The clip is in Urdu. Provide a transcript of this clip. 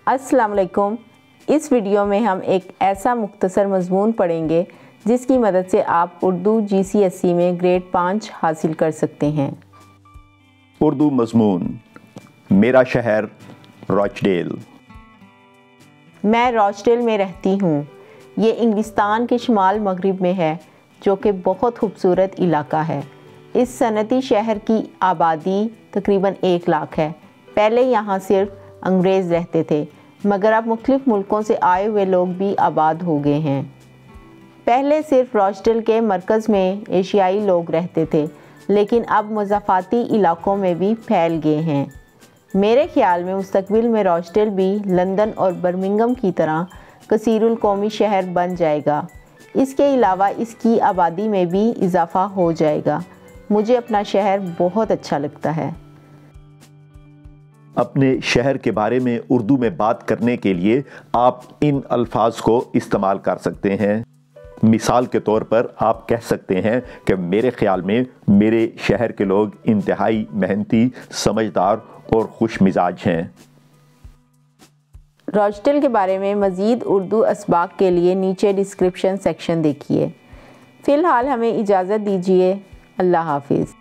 السلام علیکم۔ اس ویڈیو میں ہم ایک ایسا مختصر مضمون پڑھیں گے جس کی مدد سے آپ اردو GCSE میں گریڈ 5 حاصل کر سکتے ہیں۔ اردو مضمون: میرا شہر روچڈیل۔ میں روچڈیل میں رہتی ہوں۔ یہ انگلستان کے شمال مغرب میں ہے، جو کہ بہت خوبصورت علاقہ ہے۔ اس صنعتی شہر کی آبادی تقریباً 1 لاکھ ہے۔ پہلے یہاں صرف انگریز رہتے تھے، مگر اب مختلف ملکوں سے آئے ہوئے لوگ بھی آباد ہو گئے ہیں۔ پہلے صرف روچڈیل کے مرکز میں ایشیائی لوگ رہتے تھے، لیکن اب مضافاتی علاقوں میں بھی پھیل گئے ہیں۔ میرے خیال میں مستقبل میں روچڈیل بھی لندن اور برمنگھم کی طرح کثیر القومی شہر بن جائے گا۔ اس کے علاوہ اس کی آبادی میں بھی اضافہ ہو جائے گا۔ مجھے اپنا شہر بہت اچھا لگتا ہے۔ اپنے شہر کے بارے میں اردو میں بات کرنے کے لیے آپ ان الفاظ کو استعمال کر سکتے ہیں۔ مثال کے طور پر آپ کہہ سکتے ہیں کہ میرے خیال میں میرے شہر کے لوگ انتہائی محنتی، سمجھدار اور خوش مزاج ہیں۔ روچڈیل کے بارے میں مزید اردو اسباق کے لیے نیچے ڈسکرپشن سیکشن دیکھیے۔ فی الحال ہمیں اجازت دیجیے۔ اللہ حافظ۔